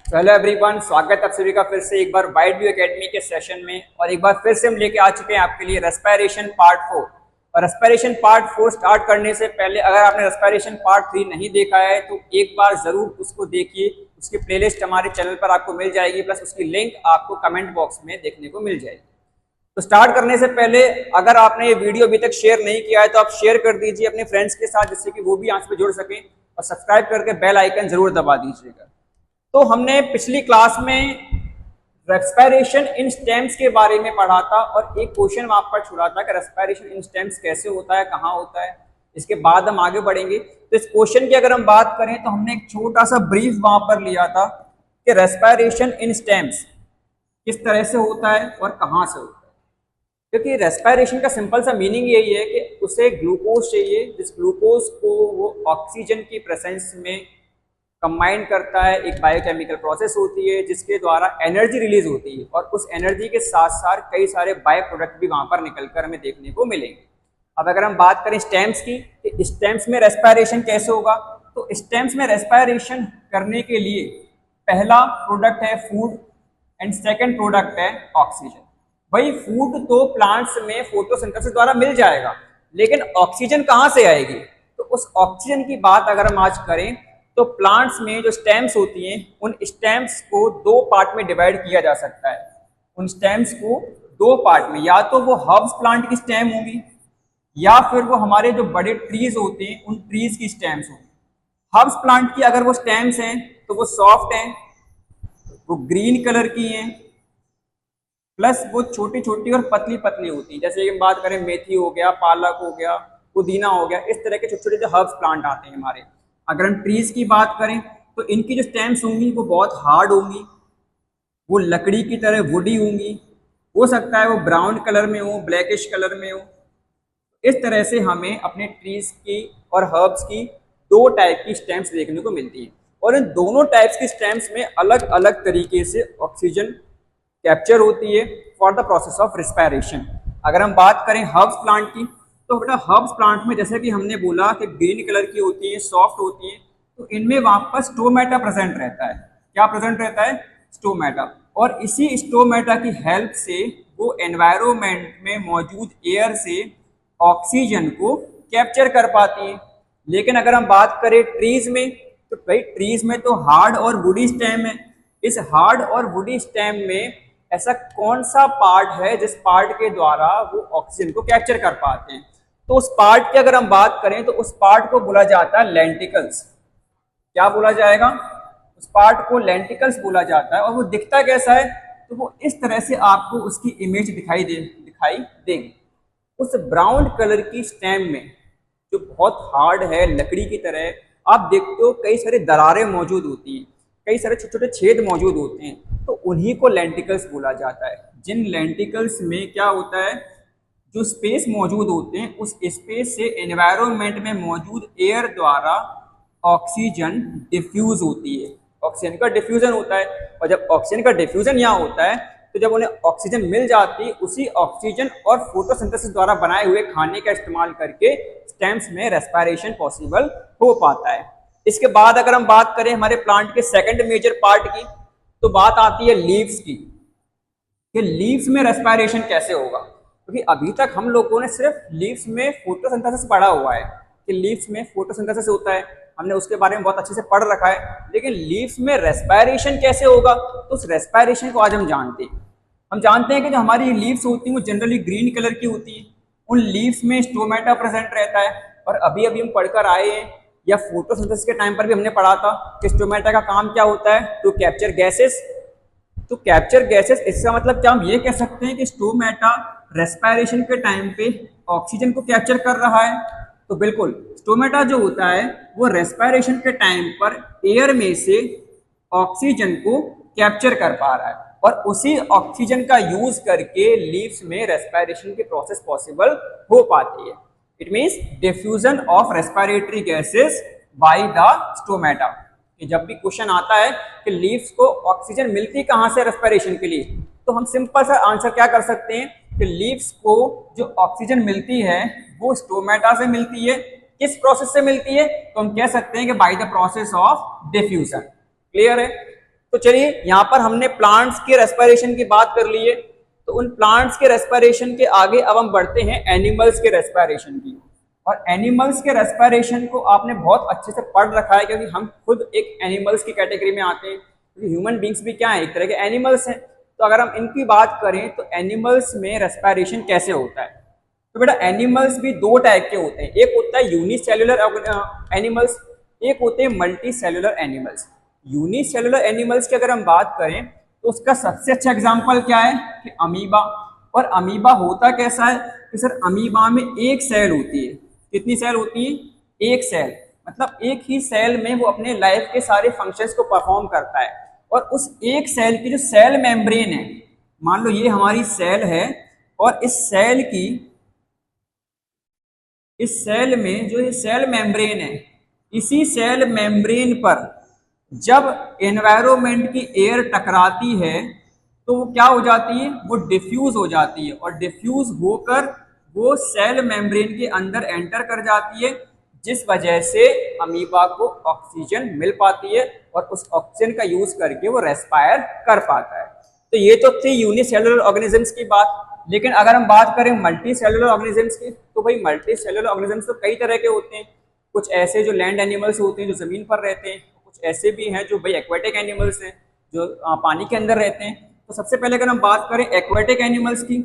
Hello everyone, स्वागत है आप सभी का फिर से एक बार वाइड व्यू एकेडमी के सेशन में। और एक बार फिर से हम लेके आ चुके हैं आपके लिए रेस्पिरेशन पार्ट 4। और रेस्पिरेशन पार्ट 4 स्टार्ट करने से पहले अगर आपने रेस्पिरेशन पार्ट 3 नहीं देखा है तो एक बार जरूर उसको देखिए। उसकी प्लेलिस्ट हमारे चैनल पर आपको मिल जाएगी, प्लस उसकी लिंक आपको कमेंट बॉक्स में देखने को मिल जाएगी। तो स्टार्ट करने से पहले अगर आपने ये वीडियो अभी तक शेयर नहीं किया है तो आप शेयर कर दीजिए अपने फ्रेंड्स के साथ, जिससे कि वो भी यहाँ पे जुड़ सकें। और सब्सक्राइब करके बेल आइकन जरूर दबा दीजिएगा। तो हमने पिछली क्लास में रेस्पिरेशन इन स्टेम्स के बारे में पढ़ा था और एक क्वेश्चन वहां पर छुड़ा था कि रेस्पिरेशन इन स्टेम्स कैसे होता है, कहाँ होता है। इसके बाद हम आगे बढ़ेंगे। तो इस क्वेश्चन की अगर हम बात करें तो हमने एक छोटा सा ब्रीफ वहां पर लिया था कि रेस्पिरेशन इन स्टेम्स किस तरह से होता है और कहाँ से होता है। क्योंकि रेस्पिरेशन का सिंपल सा मीनिंग यही है कि उसे ग्लूकोज चाहिए, जिस ग्लूकोज को वो ऑक्सीजन की प्रेजेंस में कंबाइन करता है। एक बायोकेमिकल प्रोसेस होती है जिसके द्वारा एनर्जी रिलीज होती है और उस एनर्जी के साथ साथ कई सारे बाय प्रोडक्ट भी वहां पर निकलकर हमें देखने को मिलेंगे। अब अगर हम बात करें स्टेम्स की, तो स्टेम्स में रेस्पिरेशन कैसे होगा। तो स्टेम्स में रेस्पिरेशन करने के लिए पहला प्रोडक्ट है फूड एंड सेकेंड प्रोडक्ट है ऑक्सीजन। भाई फूड तो प्लांट्स में फोटोसिंथेसिस द्वारा मिल जाएगा, लेकिन ऑक्सीजन कहाँ से आएगी। तो उस ऑक्सीजन की बात अगर हम आज करें तो प्लांट्स में जो स्टेम्स होती हैं उन स्टेम्स को दो पार्ट में डिवाइड किया जा सकता है। उन स्टेम्स को दो पार्ट में, या तो वो हर्ब्स प्लांट की स्टेम होगी या फिर वो हमारे जो बड़े ट्रीज होते हैं उन ट्रीज की स्टेम्स होंगी। हर्ब्स प्लांट की अगर वो स्टेम्स हैं तो वो सॉफ्ट हैं, वो ग्रीन कलर की हैं, प्लस वो छोटी छोटी और पतली पतली होती हैं। जैसे हम बात करें मेथी हो गया, पालक हो गया, पुदीना हो गया, इस तरह के छोटे छोटे जो हर्ब्स प्लांट आते हैं हमारे। अगर हम ट्रीज की बात करें तो इनकी जो स्टेम्स होंगी वो बहुत हार्ड होंगी, वो लकड़ी की तरह वुडी होंगी। हो सकता है वो ब्राउन कलर में हो, ब्लैकिश कलर में हो। इस तरह से हमें अपने ट्रीज की और हर्ब्स की दो टाइप की स्टेम्स देखने को मिलती हैं। और इन दोनों टाइप्स की स्टेम्स में अलग अलग तरीके से ऑक्सीजन कैप्चर होती है for the process of respiration. अगर हम बात करें हर्ब्स प्लांट की, तो बेटा हर्ब्स प्लांट में जैसे कि हमने बोला कि ग्रीन कलर की होती है, सॉफ्ट होती है, तो इनमें वापस स्टोमेटा प्रेजेंट रहता है। क्या प्रेजेंट रहता है? स्टोमेटा। और इसी स्टोमेटा की हेल्प से वो एनवायरमेंट में मौजूद एयर से ऑक्सीजन को कैप्चर कर पाती है। लेकिन अगर हम बात करें ट्रीज में, तो भाई ट्रीज में तो हार्ड और वुडी स्टेम है। इस हार्ड और वुडी स्टेम में ऐसा कौन सा पार्ट है जिस पार्ट के द्वारा वो ऑक्सीजन को कैप्चर कर पाते हैं। तो उस पार्ट की अगर हम बात करें तो उस पार्ट को बोला जाता है लेंटिकल्स। क्या बोला जाएगा? उस पार्ट को लेंटिकल्स बोला जाता है। और वो दिखता कैसा है? तो वो इस तरह से आपको उसकी इमेज दिखाई देगी। उस ब्राउन कलर की स्टेम में जो बहुत हार्ड है, लकड़ी की तरह, आप देखते हो कई सारे दरारें मौजूद होती हैं, कई सारे छोटे छोटे छेद मौजूद होते हैं, तो उन्हीं को लेंटिकल्स बोला जाता है। जिन लेंटिकल्स में क्या होता है, जो स्पेस मौजूद होते हैं उस स्पेस से एनवायरनमेंट में मौजूद एयर द्वारा ऑक्सीजन डिफ्यूज होती है। ऑक्सीजन का डिफ्यूजन होता है। और जब ऑक्सीजन का डिफ्यूजन यहाँ होता है तो जब उन्हें ऑक्सीजन मिल जाती है, उसी ऑक्सीजन और फोटोसिंथेसिस द्वारा बनाए हुए खाने का इस्तेमाल करके स्टेम्स में रेस्पिरेशन पॉसिबल हो पाता है। इसके बाद अगर हम बात करें हमारे प्लांट के सेकंड मेजर पार्ट की, तो बात आती है लीव्स की कि लीव्स में रेस्पिरेशन कैसे होगा। क्योंकि अभी तक हम लोगों ने सिर्फ लीव्स में फोटोसिंथेसिस पढ़ा हुआ है कि लीव्स में फोटोसिंथेसिस होता है, हमने उसके बारे में बहुत अच्छे से पढ़ रखा है। लेकिन लीव्स में रेस्पिरेशन कैसे होगा, तो उस रेस्पिरेशन को आज हम जानते हैं। हम जानते हैं कि जो हमारी लीव्स होती हैं वो जनरली ग्रीन कलर की होती है। उन लीव्स में स्टोमेटा प्रेजेंट रहता है। और अभी अभी हम पढ़कर आए हैं, या फोटोसिंथेसिस के टाइम पर भी हमने पढ़ा था कि स्टोमेटा का काम क्या होता है, टू कैप्चर गैसेस। तो कैप्चर गैसेस, इसका मतलब क्या हम ये कह सकते हैं कि स्टोमेटा रेस्पिरेशन के टाइम पे ऑक्सीजन को कैप्चर कर रहा है? तो बिल्कुल, स्टोमेटा जो होता है वो रेस्पिरेशन के टाइम पर एयर में से ऑक्सीजन को कैप्चर कर पा रहा है और उसी ऑक्सीजन का यूज करके लीव्स में रेस्पिरेशन की प्रोसेस पॉसिबल हो पाती है। It means diffusion of respiratory gases by the stomata. कि जब भी क्वेश्चन आता है कि लीव्स को ऑक्सीजन मिलती कहां से रेस्पिरेशन के लिए, तो हम सिंपल सा आंसर क्या कर सकते हैं कि लीव्स को जो ऑक्सीजन मिलती है वो स्टोमेटा से मिलती है। किस प्रोसेस से मिलती है? तो हम कह सकते हैं कि by the process of diffusion. Clear है? तो चलिए यहाँ पर हमने प्लांट्स के रेस्पिरेशन की बात कर ली है, तो उन प्लांट्स के रेस्पिरेशन के आगे अब हम बढ़ते हैं एनिमल्स के रेस्पिरेशन की। और एनिमल्स के रेस्पिरेशन को आपने बहुत अच्छे से पढ़ रखा है, क्योंकि हम खुद एक एनिमल्स की कैटेगरी में आते हैं, क्योंकि ह्यूमन बींग्स भी क्या है, एक तरह के एनिमल्स हैं। तो अगर हम इनकी बात करें तो एनिमल्स में रेस्पिरेशन कैसे होता है, तो बेटा एनिमल्स भी दो टाइप के होते हैं, एक होता है यूनिसेल्युलर एनिमल्स, एक होते हैं multi cellular animals. Unicellular animals की अगर हम बात करें तो उसका सबसे अच्छा एग्जांपल क्या है कि अमीबा। और अमीबा होता कैसा है कि सर अमीबा में एक सेल होती है, कितनी सेल होती है, एक सेल, मतलब एक ही सेल में वो अपने लाइफ के सारे फंक्शंस को परफॉर्म करता है। और उस एक सेल की जो सेल मेम्ब्रेन है, मान लो ये हमारी सेल है, और इस सेल में जो ये सेल मेम्ब्रेन है, इसी सेल मेम्ब्रेन पर जब एनवायरमेंट की एयर टकराती है तो वो क्या हो जाती है, वो डिफ्यूज हो जाती है, और डिफ्यूज होकर वो सेल मेम्ब्रेन के अंदर एंटर कर जाती है, जिस वजह से अमीबा को ऑक्सीजन मिल पाती है और उस ऑक्सीजन का यूज करके वो रेस्पायर कर पाता है। तो ये तो थी यूनिसेलुलर ऑर्गेनिजम्स की बात। लेकिन अगर हम बात करें मल्टी सेलुलर ऑर्गेनिजम्स की, तो भाई मल्टी सेलुलर ऑर्गेनिजम्स तो कई तरह के होते हैं। कुछ ऐसे जो लैंड एनिमल्स होते हैं जो जमीन पर रहते हैं, कुछ ऐसे भी हैं जो भाई एक्वेटिक एनिमल्स हैं जो पानी के अंदर रहते हैं। तो सबसे पहले अगर हम बात करें एक्वेटिक एनिमल्स की,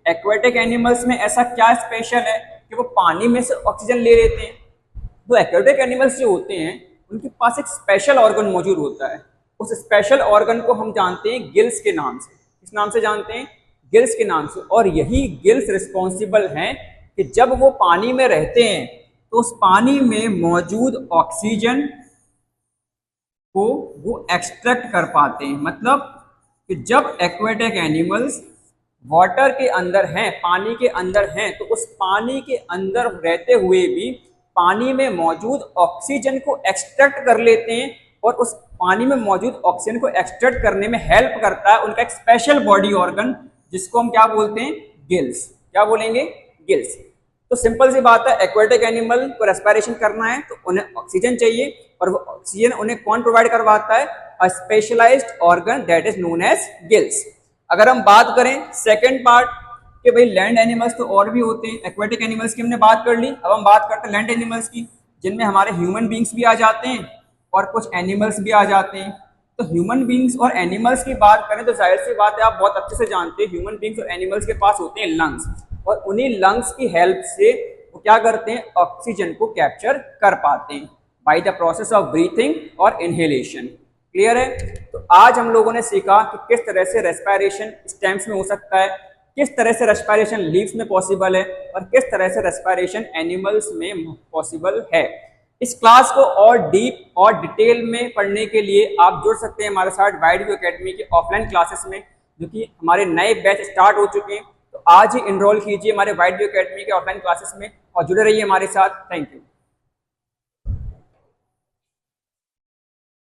एक्वेटिक एनिमल्स में ऐसा क्या स्पेशल है कि वो पानी में से ऑक्सीजन ले लेते हैं। तो एक्वेटिक एनिमल्स जो होते हैं उनके पास एक स्पेशल ऑर्गन मौजूद होता है, उस स्पेशल ऑर्गन को हम जानते हैं गिल्स के नाम से। किस नाम से जानते हैं, गिल्स के नाम से। और यही गिल्स रिस्पॉन्सिबल हैं कि जब वो पानी में रहते हैं तो उस पानी में मौजूद ऑक्सीजन को वो एक्सट्रैक्ट कर पाते हैं। मतलब कि जब एक्वेटिक एनिमल्स वाटर के अंदर हैं, पानी के अंदर हैं, तो उस पानी के अंदर रहते हुए भी पानी में मौजूद ऑक्सीजन को एक्सट्रैक्ट कर लेते हैं, और उस पानी में मौजूद ऑक्सीजन को एक्सट्रैक्ट करने में हेल्प करता है उनका एक स्पेशल बॉडी ऑर्गन, जिसको हम क्या बोलते हैं, गिल्स। क्या बोलेंगे, गिल्स। तो सिंपल सी बात है, एक्वेटिक एनिमल को रेस्पिरेशन करना है तो उन्हें ऑक्सीजन चाहिए, और वो ऑक्सीजन उन्हें कौन प्रोवाइड करवाता है, a specialised organ that is known as gills. अगर हम बात करें सेकंड पार्ट कि भाई लैंड एनिमल्स तो और भी होते हैं, एक्वेटिक एनिमल्स की हमने बात कर ली, अब हम बात करते हैं लैंड एनिमल्स की, जिनमें हमारे ह्यूमन बींग्स भी आ जाते हैं और कुछ एनिमल्स भी आ जाते हैं। तो ह्यूमन बींग्स और एनिमल्स की बात करें तो जाहिर सी बात है, आप बहुत अच्छे से जानते हैं ह्यूमन बींग्स और एनिमल्स के पास होते हैं लंग्स, और उन्हीं लंग्स की हेल्प से वो क्या करते हैं, ऑक्सीजन को कैप्चर कर पाते हैं by the process of breathing और इनहेलेशन। क्लियर है। तो आज हम लोगों ने सीखा कि किस तरह से रेस्पिरेशन स्टेम्स में हो सकता है, किस तरह से रेस्पिरेशन लीव्स में पॉसिबल है, और किस तरह से रेस्पिरेशन एनिमल्स में पॉसिबल है। इस क्लास को और डीप और डिटेल में पढ़ने के लिए आप जुड़ सकते हैं हमारे साथ वाइड व्यू एकेडमी के ऑफलाइन क्लासेस में, जो कि हमारे नए बैच स्टार्ट हो चुके हैं। तो आज ही इनरोल कीजिए हमारे वाइड व्यू एकेडमी के ऑफलाइन क्लासेस में और जुड़े रहिए हमारे साथ। Thank you.